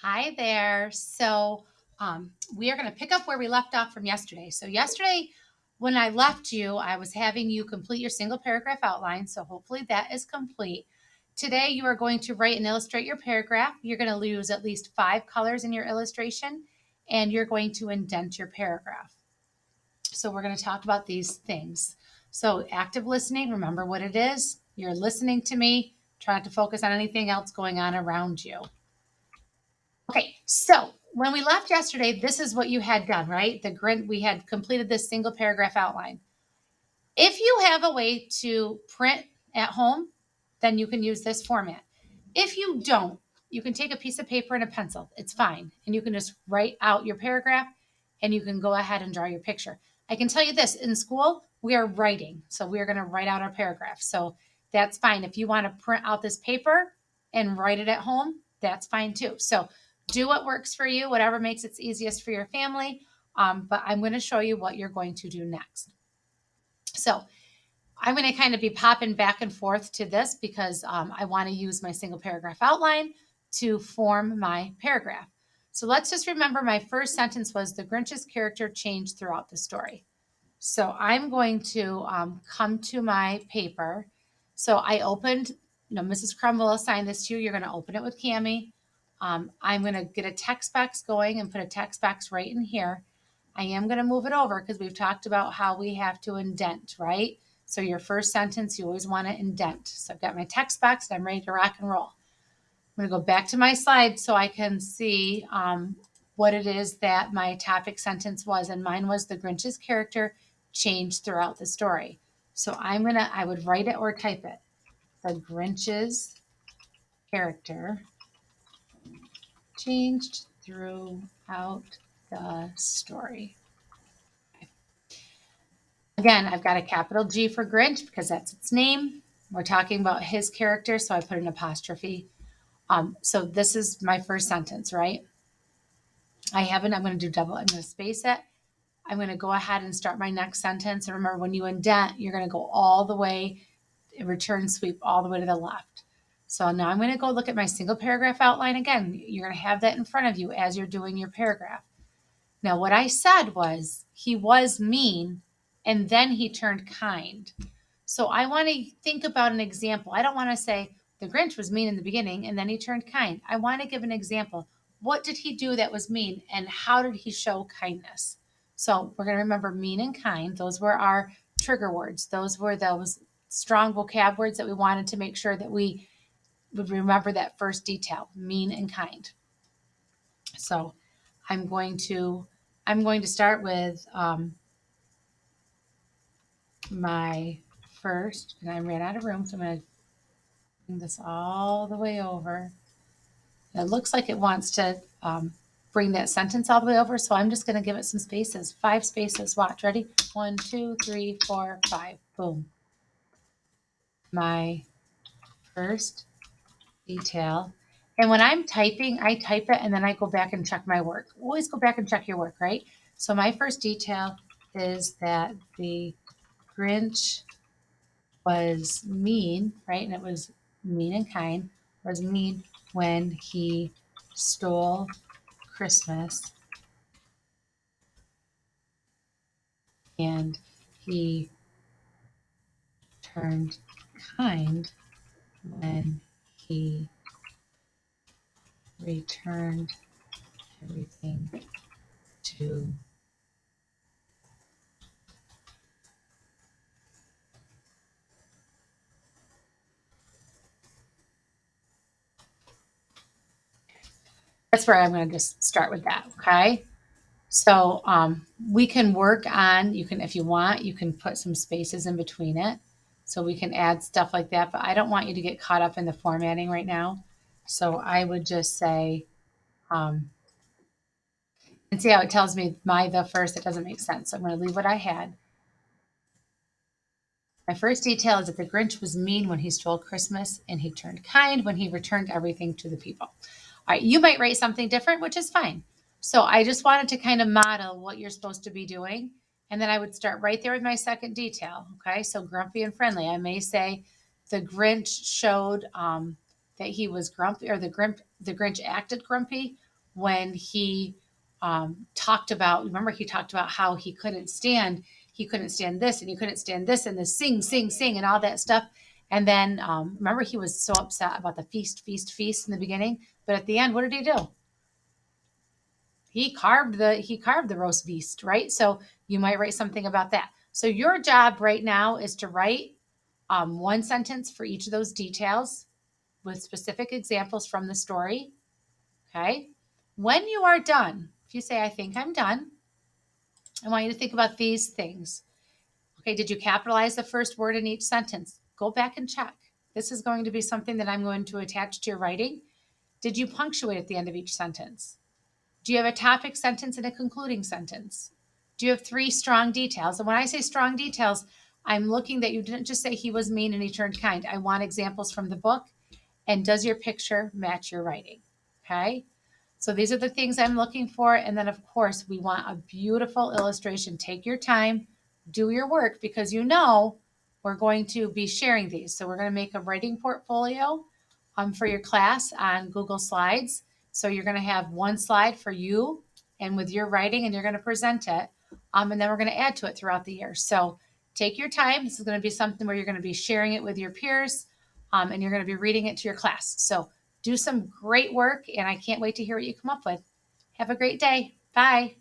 Hi there. We are going to pick up where we left off from yesterday. So, yesterday, when I left you, I was having you complete your single paragraph outline. So, hopefully, that is complete. Today, you are going to write and illustrate your paragraph. You're going to use at least 5 colors in your illustration, and you're going to indent your paragraph. So, we're going to talk about these things. So, active listening, remember what it is. You're listening to me, try not to focus on anything else going on around you. Okay, so when we left yesterday, this is what you had done, right? We had completed this single paragraph outline. If you have a way to print at home, then you can use this format. If you don't, you can take a piece of paper and a pencil. It's fine. And you can just write out your paragraph and you can go ahead and draw your picture. I can tell you this, in school, we are writing. So we are going to write out our paragraph. So that's fine. If you want to print out this paper and write it at home, that's fine too. So do what works for you, whatever makes it easiest for your family. But I'm going to show you what you're going to do next. So I'm going to kind of be popping back and forth to this because I want to use my single paragraph outline to form my paragraph. So let's just remember my first sentence was the Grinch's character changed throughout the story. So I'm going to come to my paper. So I opened, Mrs. Crumb will assign this to you. You're going to open it with Cami. I'm going to get a text box going and put a text box right in here. I am going to move it over because we've talked about how we have to indent, right? So your first sentence, you always want to indent. So I've got my text box and I'm ready to rock and roll. I'm going to go back to my slide so I can see what it is that my topic sentence was. And mine was the Grinch's character changed throughout the story. So I would write it or type it. The Grinch's character changed throughout the story. Again, I've got a capital G for Grinch because that's its name. We're talking about his character, so I put an apostrophe. So this is my first sentence, right? I'm going to do double, I'm going to space it. I'm going to go ahead and start my next sentence. And remember, when you indent, you're going to go all the way, return sweep all the way to the left. So now I'm going to go look at my single paragraph outline again. You're going to have that in front of you as you're doing your paragraph. Now, what I said was he was mean and then he turned kind. So I want to think about an example. I don't want to say the Grinch was mean in the beginning and then he turned kind. I want to give an example. What did he do that was mean and how did he show kindness? So we're going to remember mean and kind. Those were our trigger words. Those were those strong vocab words that we wanted to make sure that we would remember that first detail, mean and kind. So I'm going to start with my first, and I ran out of room, so I'm going to bring this all the way over. It looks like it wants to bring that sentence all the way over, so I'm just going to give it some spaces. 5 spaces. Watch. Ready? 1, 2, 3, 4, 5. Boom. My first detail. And when I'm typing, I type it and then I go back and check my work. Always go back and check your work, right? So my first detail is that the Grinch was mean, right? And it was mean and kind, was mean when he stole Christmas and he turned kind when he returned everything to that's where I'm going to just start with that. Okay. So we can work on, you can, if you want, you can put some spaces in between it. So we can add stuff like that, but I don't want you to get caught up in the formatting right now. So I would just say, and see how it tells me the first, it doesn't make sense. So I'm going to leave what I had. My first detail is that the Grinch was mean when he stole Christmas and he turned kind when he returned everything to the people. All right, you might write something different, which is fine. So I just wanted to kind of model what you're supposed to be doing. And then I would start right there with my second detail. Okay, so grumpy and friendly. I may say the Grinch showed that he was grumpy, or the Grinch acted grumpy when he talked about, remember he talked about how he couldn't stand this and he couldn't stand this and the sing, sing, sing and all that stuff. And then remember he was so upset about the feast, feast, feast in the beginning, but at the end, what did he do? He carved the roast beast, right? So you might write something about that. So your job right now is to write one sentence for each of those details with specific examples from the story. Okay. When you are done, if you say, I think I'm done, I want you to think about these things. Okay. Did you capitalize the first word in each sentence? Go back and check. This is going to be something that I'm going to attach to your writing. Did you punctuate at the end of each sentence? Do you have a topic sentence and a concluding sentence? Do you have three strong details? And when I say strong details, I'm looking that you didn't just say he was mean and he turned kind. I want examples from the book. And does your picture match your writing? Okay. So these are the things I'm looking for. And then, of course, we want a beautiful illustration. Take your time, do your work, because we're going to be sharing these. So we're going to make a writing portfolio for your class on Google Slides. So you're going to have one slide for you and with your writing, and you're going to present it. And then we're going to add to it throughout the year. So take your time. This is going to be something where you're going to be sharing it with your peers, and you're going to be reading it to your class. So do some great work, and I can't wait to hear what you come up with. Have a great day. Bye.